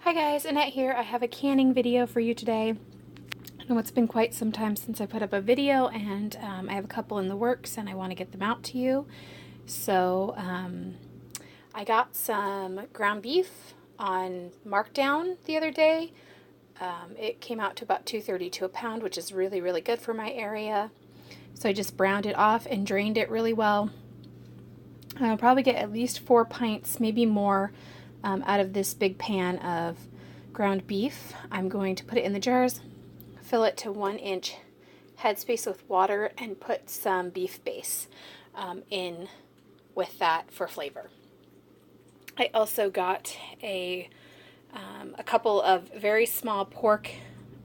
Hi guys, Annette here. I have a canning video for you today. I know it's been quite some time since I put up a video, and I have a couple in the works and I want to get them out to you. So I got some ground beef on markdown the other day. It came out to about $2.32 a pound, which is really good for my area. So I just browned it off and drained it really well. I'll probably get at least 4 pints, maybe more, out of this big pan of ground beef. I'm going to put it in the jars, fill it to 1-inch headspace with water, and put some beef base in with that for flavor. I also got a couple of very small pork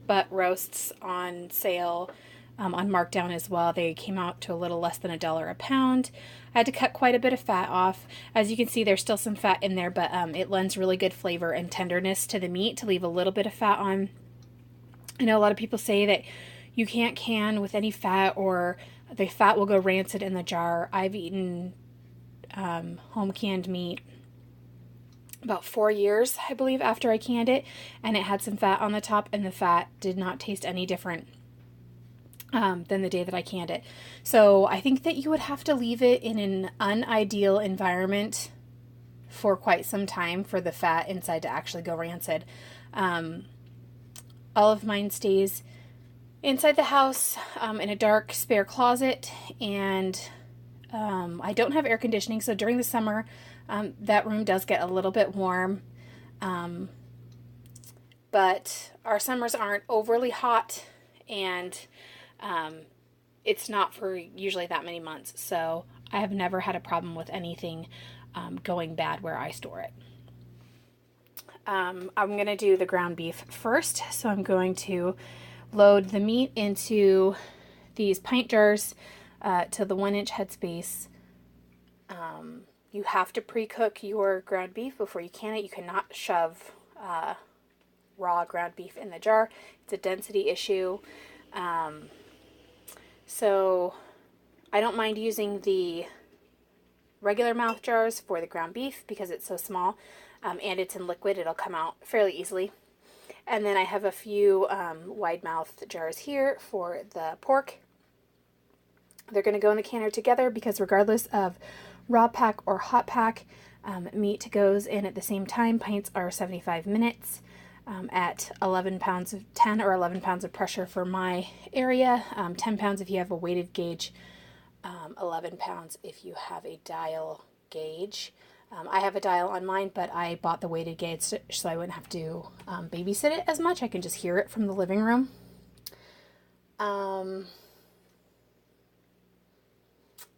butt roasts on sale on markdown as well. They came out to a little less than $1 a pound. I had to cut quite a bit of fat off. As you can see, there's still some fat in there, but it lends really good flavor and tenderness to the meat to leave a little bit of fat on. I know a lot of people say that you can't can with any fat or the fat will go rancid in the jar. I've eaten home canned meat about 4 years, I believe, after I canned it, and it had some fat on the top, and the fat did not taste any different than the day that I canned it. So I think that you would have to leave it in an unideal environment for quite some time for the fat inside to actually go rancid. All of mine stays inside the house in a dark spare closet, and I don't have air conditioning, so during the summer that room does get a little bit warm, but our summers aren't overly hot, and it's not for usually that many months, so I have never had a problem with anything going bad where I store it. I'm going to do the ground beef first, so I'm going to load the meat into these pint jars to the 1-inch headspace. You have to pre-cook your ground beef before you can it. You cannot shove raw ground beef in the jar. It's a density issue. So I don't mind using the regular mouth jars for the ground beef because it's so small and it's in liquid. It'll come out fairly easily. And then I have a few wide mouth jars here for the pork. They're going to go in the canner together because regardless of raw pack or hot pack, meat goes in at the same time. Pints are 75 minutes. At 11 pounds of 10 or 11 pounds of pressure for my area, 10 pounds if you have a weighted gauge, 11 pounds if you have a dial gauge. I have a dial on mine, but I bought the weighted gauge so I wouldn't have to babysit it as much. I can just hear it from the living room.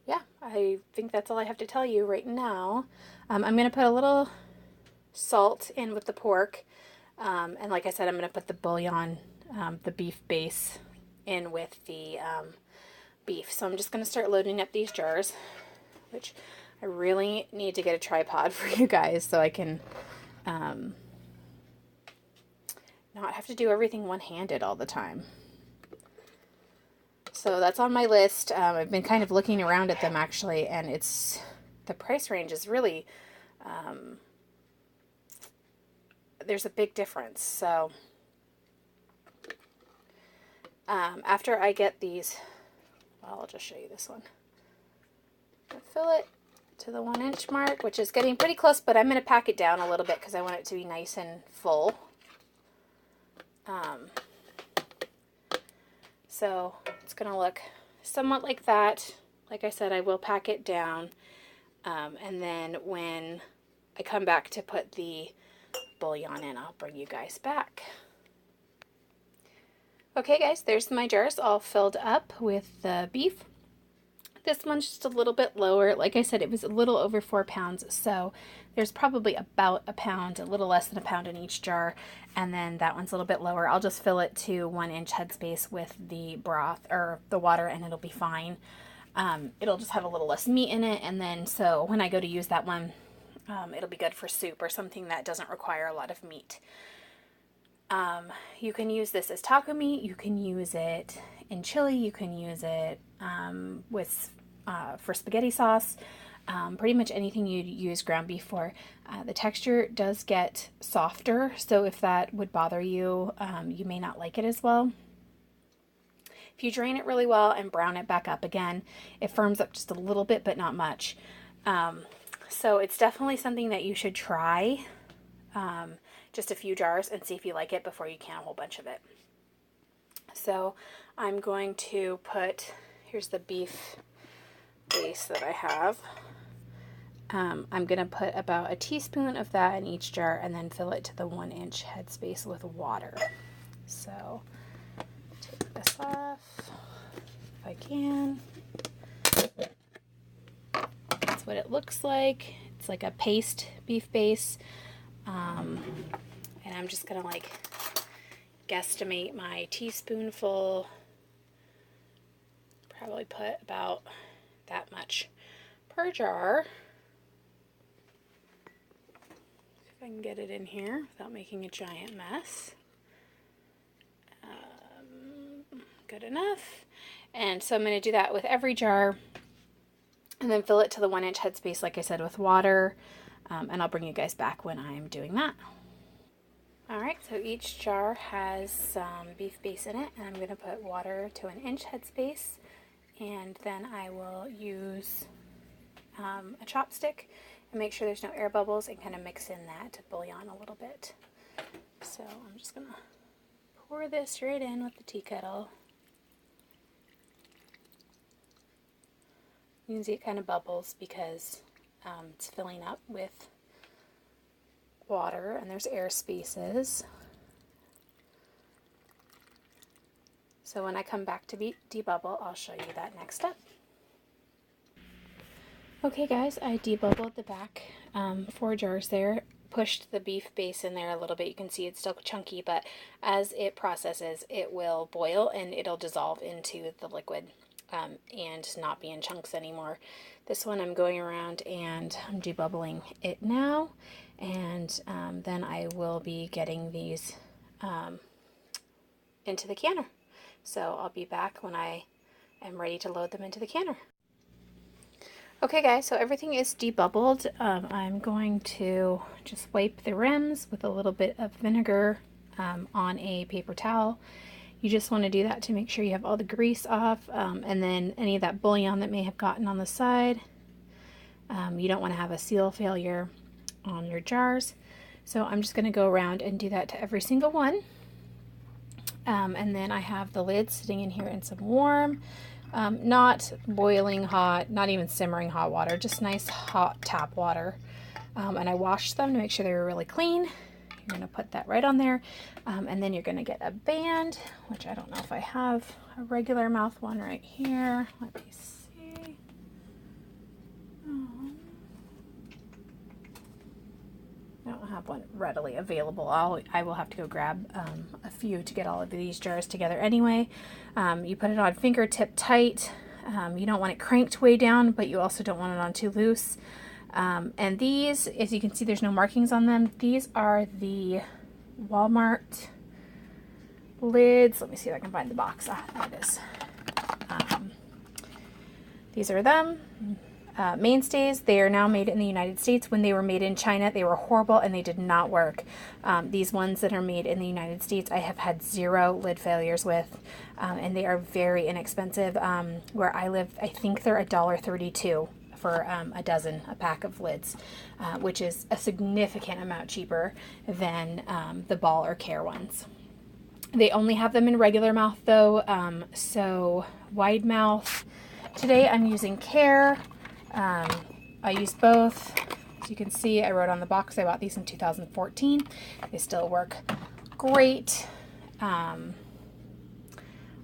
Yeah, I think that's all I have to tell you right now. I'm going to put a little salt in with the pork. And like I said, I'm going to put the bouillon, the beef base, in with the beef. So I'm just going to start loading up these jars, which I really need to get a tripod for you guys so I can not have to do everything one-handed all the time. So that's on my list. I've been kind of looking around at them actually, and the price range is really... there's a big difference. So after I get these, well, I'll just show you this one. I'll fill it to the 1-inch mark, which is getting pretty close, but I'm going to pack it down a little bit because I want it to be nice and full. So it's going to look somewhat like that. Like I said, I will pack it down, and then when I come back to put the bouillon in, I'll bring you guys back. Okay guys, there's my jars all filled up with the beef. This one's just a little bit lower. Like I said, it was a little over 4 pounds, so there's probably about a pound, a little less than a pound in each jar, and then that one's a little bit lower. I'll just fill it to 1-inch headspace with the broth or the water, and it'll be fine. It'll just have a little less meat in it, and then so when I go to use that one, it'll be good for soup or something that doesn't require a lot of meat. You can use this as taco meat. You can use it in chili. You can use it for spaghetti sauce. pretty much anything you'd use ground beef for. The texture does get softer, so if that would bother you, you may not like it as well. If you drain it really well and brown it back up again, it firms up just a little bit, but not much. So it's definitely something that you should try, just a few jars, and see if you like it before you can a whole bunch of it. So I'm going to put, here's the beef base that I have. I'm going to put about a teaspoon of that in each jar and then fill it to the 1-inch headspace with water. So take this off if I can. That's what it looks like. It's like a paste beef base. And I'm just going to like guesstimate my teaspoonful. Probably put about that much per jar. See if I can get it in here without making a giant mess. Good enough. And so I'm going to do that with every jar and then fill it to the 1-inch headspace, like I said, with water. And I'll bring you guys back when I'm doing that. Alright, so each jar has some beef base in it, and I'm going to put water to 1-inch headspace, and then I will use a chopstick and make sure there's no air bubbles and kind of mix in that bouillon a little bit. So I'm just going to pour this right in with the tea kettle. You can see it kind of bubbles because it's filling up with water and there's air spaces. So when I come back to debubble, I'll show you that next step. Okay guys, I debubbled the back 4 jars there, pushed the beef base in there a little bit. You can see it's still chunky, but as it processes, it will boil and it'll dissolve into the liquid and not be in chunks anymore. This one I'm going around and I'm debubbling it now, and then I will be getting these into the canner. So I'll be back when I am ready to load them into the canner. Okay guys, so everything is debubbled. I'm going to just wipe the rims with a little bit of vinegar on a paper towel. You just want to do that to make sure you have all the grease off, and then any of that bouillon that may have gotten on the side. You don't want to have a seal failure on your jars. So I'm just going to go around and do that to every single one. And then I have the lid sitting in here in some warm, not boiling hot, not even simmering hot water, just nice hot tap water. And I washed them to make sure they were really clean. You're going to put that right on there. And then you're going to get a band, which I don't know if I have a regular mouth one right here. Let me see. I don't have one readily available. I will have to go grab a few to get all of these jars together anyway. You put it on fingertip tight. You don't want it cranked way down, but you also don't want it on too loose. And these, as you can see, there's no markings on them. These are the Walmart lids. Let me see if I can find the box. Ah, there it is. These are them. Mainstays. They are now made in the United States. When they were made in China, they were horrible and they did not work. These ones that are made in the United States, I have had 0 lid failures with, and they are very inexpensive. Where I live, I think they're $1.32 for a dozen, a pack of lids, which is a significant amount cheaper than the Ball or Care ones. They only have them in regular mouth though, so wide mouth. Today I'm using Care. I use both. As you can see, I wrote on the box I bought these in 2014. They still work great. I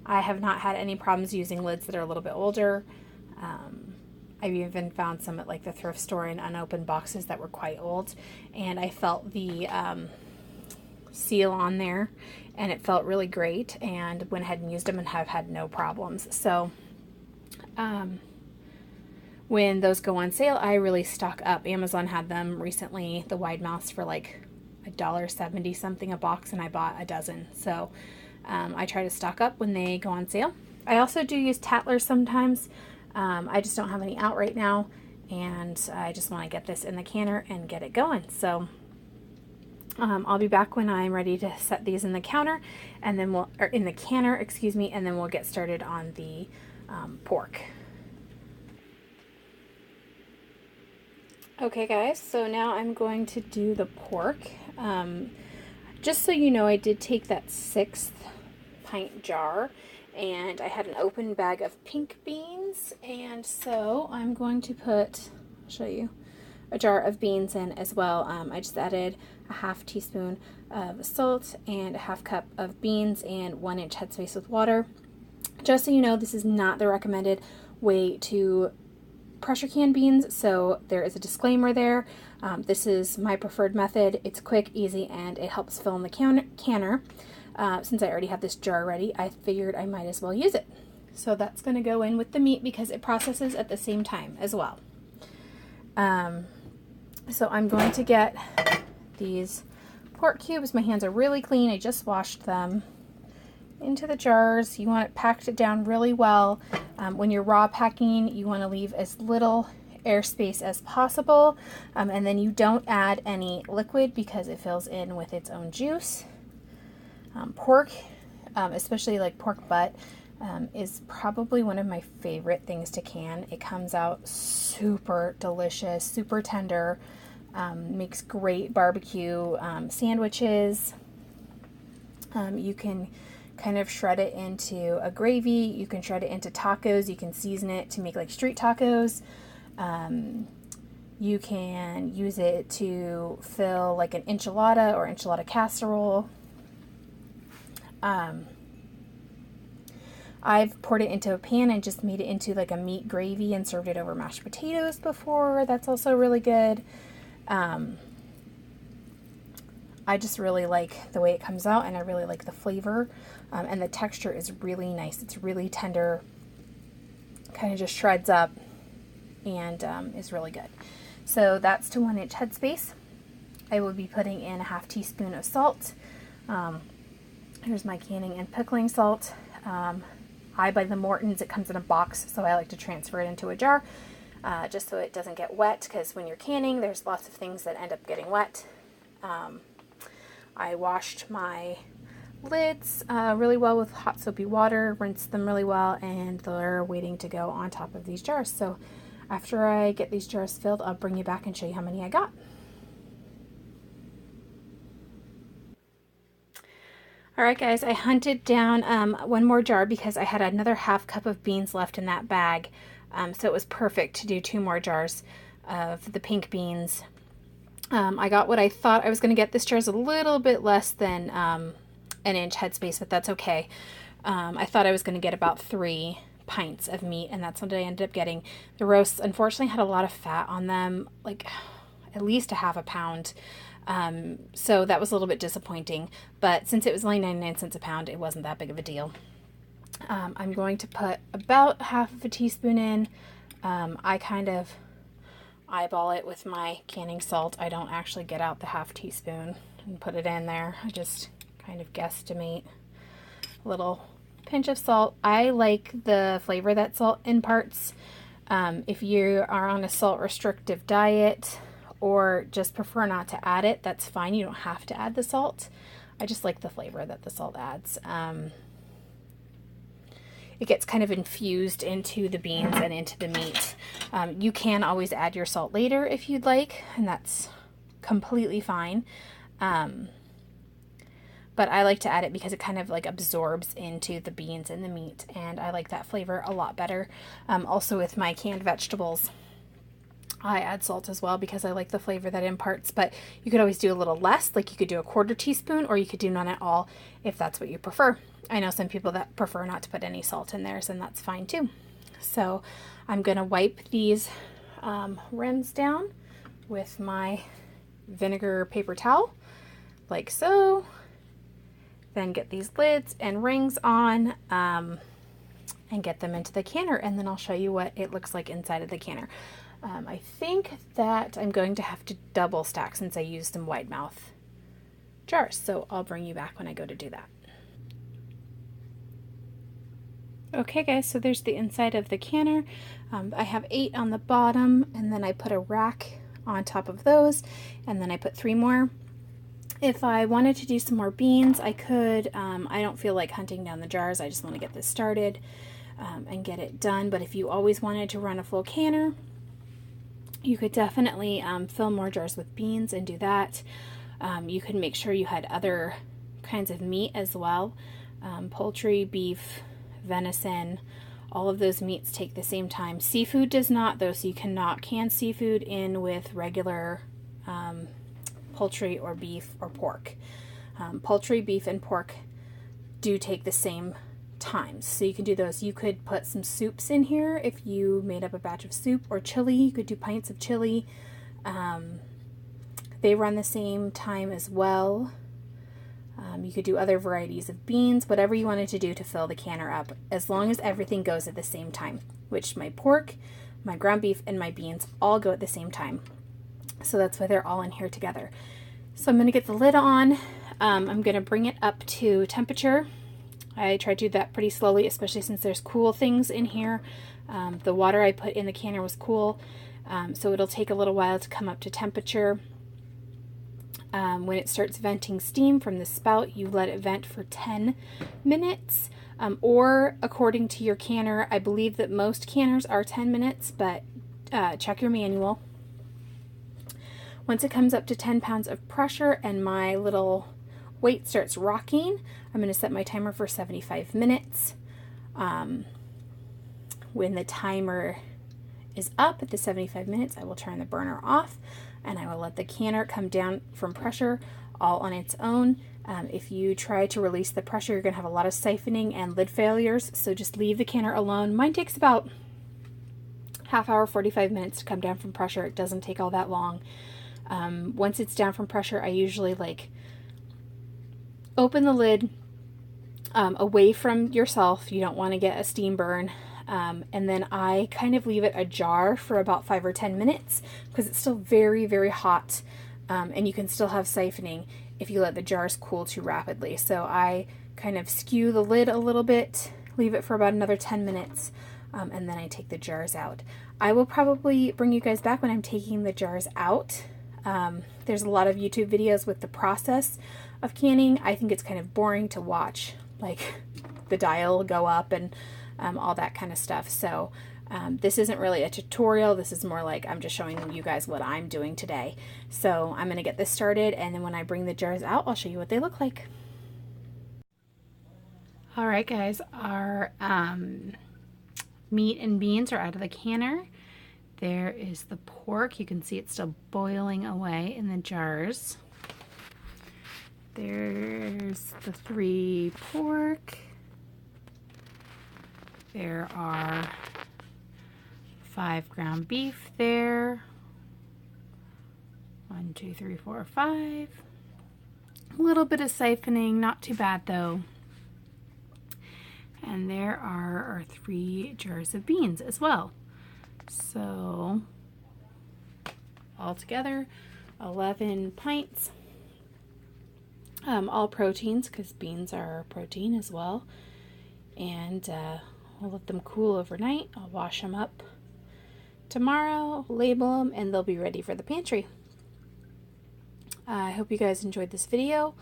have not had any problems using lids that are a little bit older. I've even found some at like the thrift store in unopened boxes that were quite old, and I felt the seal on there and it felt really great, and went ahead and used them and have had no problems. So when those go on sale, I really stock up. Amazon had them recently, the wide mouths, for like $1.70 something a box, and I bought a dozen. So I try to stock up when they go on sale. I also do use Tattlers sometimes. I just don't have any out right now, and I just want to get this in the canner and get it going. So I'll be back when I'm ready to set these in the counter, and then or in the canner, excuse me, and then we'll get started on the pork. Okay guys, so now I'm going to do the pork. Just so you know, I did take that 6th pint jar, and I had an open bag of pink beans, and so I'm going to put, I'll show you, a jar of beans in as well. I just added a ½ teaspoon of salt and a ½ cup of beans and 1-inch headspace with water. Just so you know, this is not the recommended way to pressure can beans, so there is a disclaimer there. This is my preferred method. It's quick, easy, and it helps fill in the canner. Since I already have this jar ready, I figured I might as well use it. So that's going to go in with the meat because it processes at the same time as well. So I'm going to get these pork cubes. My hands are really clean. I just washed them. Into the jars. You want it packed down really well. When you're raw packing, you want to leave as little airspace as possible, and then you don't add any liquid because it fills in with its own juice. Pork, especially like pork butt, is probably one of my favorite things to can. It comes out super delicious, super tender, makes great barbecue sandwiches. You can kind of shred it into a gravy. You can shred it into tacos. You can season it to make like street tacos. You can use it to fill like an enchilada or enchilada casserole. I've poured it into a pan and just made it into like a meat gravy and served it over mashed potatoes before. That's also really good. I just really like the way it comes out, and I really like the flavor, and the texture is really nice. It's really tender, kind of just shreds up, and is really good. So that's to 1-inch headspace. I will be putting in a ½ teaspoon of salt. Here's my canning and pickling salt. I buy the Morton's. It comes in a box, so I like to transfer it into a jar, just so it doesn't get wet, because when you're canning, there's lots of things that end up getting wet. I washed my lids really well with hot soapy water, rinsed them really well, and they're waiting to go on top of these jars. So after I get these jars filled, I'll bring you back and show you how many I got. Alright guys, I hunted down one more jar because I had another ½ cup of beans left in that bag. So it was perfect to do 2 more jars of the pink beans. I got what I thought I was going to get. This jar is a little bit less than 1-inch headspace, but that's okay. I thought I was going to get about 3 pints of meat, and that's what I ended up getting. The roasts, unfortunately, had a lot of fat on them, like at least a ½ pound. So that was a little bit disappointing, but since it was only 99 cents a pound, it wasn't that big of a deal. I'm going to put about ½ teaspoon in. I kind of eyeball it with my canning salt. I don't actually get out the ½ teaspoon and put it in there. I just kind of guesstimate. A little pinch of salt. I like the flavor that salt imparts. If you are on a salt restrictive diet or just prefer not to add it, that's fine. You don't have to add the salt. I just like the flavor that the salt adds. It gets kind of infused into the beans and into the meat. You can always add your salt later if you'd like, and that's completely fine. But I like to add it because it kind of like absorbs into the beans and the meat, and I like that flavor a lot better. Also with my canned vegetables, I add salt as well because I like the flavor that imparts, but you could always do a little less, like you could do a ¼ teaspoon, or you could do none at all if that's what you prefer. I know some people that prefer not to put any salt in theirs, and that's fine too. So I'm going to wipe these rims down with my vinegar paper towel, like so. Then get these lids and rings on and get them into the canner, and then I'll show you what it looks like inside of the canner. I think that I'm going to have to double stack since I used some wide mouth jars, so I'll bring you back when I go to do that. Okay guys, so there's the inside of the canner. I have 8 on the bottom, and then I put a rack on top of those, and then I put 3 more. If I wanted to do some more beans, I could. I don't feel like hunting down the jars. I just want to get this started and get it done. But if you always wanted to run a full canner, you could definitely fill more jars with beans and do that. You could make sure you had other kinds of meat as well. Poultry, beef, venison, all of those meats take the same time. Seafood does not though, so you cannot can seafood in with regular poultry or beef or pork. Poultry, beef, and pork do take the same times, so you can do those. You could put some soups in here if you made up a batch of soup, or chili. You could do pints of chili. They run the same time as well. You could do other varieties of beans, whatever you wanted to do to fill the canner up, as long as everything goes at the same time, which my pork, my ground beef, and my beans all go at the same time. So that's why they're all in here together. So I'm going to get the lid on. I'm going to bring it up to temperature. I try to do that pretty slowly, especially since there's cool things in here. The water I put in the canner was cool, so it'll take a little while to come up to temperature. When it starts venting steam from the spout, you let it vent for 10 minutes, or according to your canner. I believe that most canners are 10 minutes, but check your manual. Once it comes up to 10 pounds of pressure and my little weight starts rocking, I'm going to set my timer for 75 minutes. When the timer is up at the 75 minutes, I will turn the burner off, and I will let the canner come down from pressure all on its own. If you try to release the pressure, you're going to have a lot of siphoning and lid failures, so just leave the canner alone. Mine takes about half hour, 45 minutes to come down from pressure. It doesn't take all that long. Once it's down from pressure, I usually open the lid away from yourself. You don't want to get a steam burn. And then I kind of leave it ajar for about 5 or 10 minutes because it's still very, very hot, and you can still have siphoning if you let the jars cool too rapidly. So I kind of skew the lid a little bit, leave it for about another 10 minutes, and then I take the jars out. I will probably bring you guys back when I'm taking the jars out. There's a lot of YouTube videos with the process of canning. I think it's kind of boring to watch, like the dial go up and all that kind of stuff. So this isn't really a tutorial. This is more like I'm just showing you guys what I'm doing today. So I'm going to get this started, and then when I bring the jars out, I'll show you what they look like. All right, guys, our meat and beans are out of the canner. There is the pork. You can see it's still boiling away in the jars. There's the 3 pork. There are 5 ground beef there. 1, 2, 3, 4, 5. A little bit of siphoning, not too bad though. And there are our 3 jars of beans as well. So altogether 11 pints, all proteins because beans are protein as well. And I'll let them cool overnight. I'll wash them up tomorrow, label them, and they'll be ready for the pantry. I hope you guys enjoyed this video.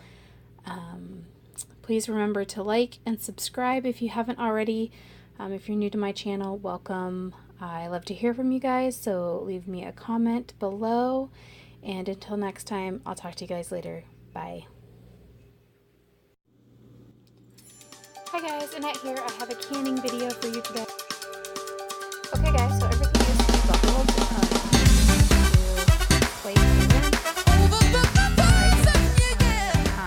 Please remember to like and subscribe if you haven't already. If you're new to my channel, welcome. I love to hear from you guys, so leave me a comment below. And until next time, I'll talk to you guys later. Bye. Hi guys, Annette here. I have a canning video for you today. Okay guys, so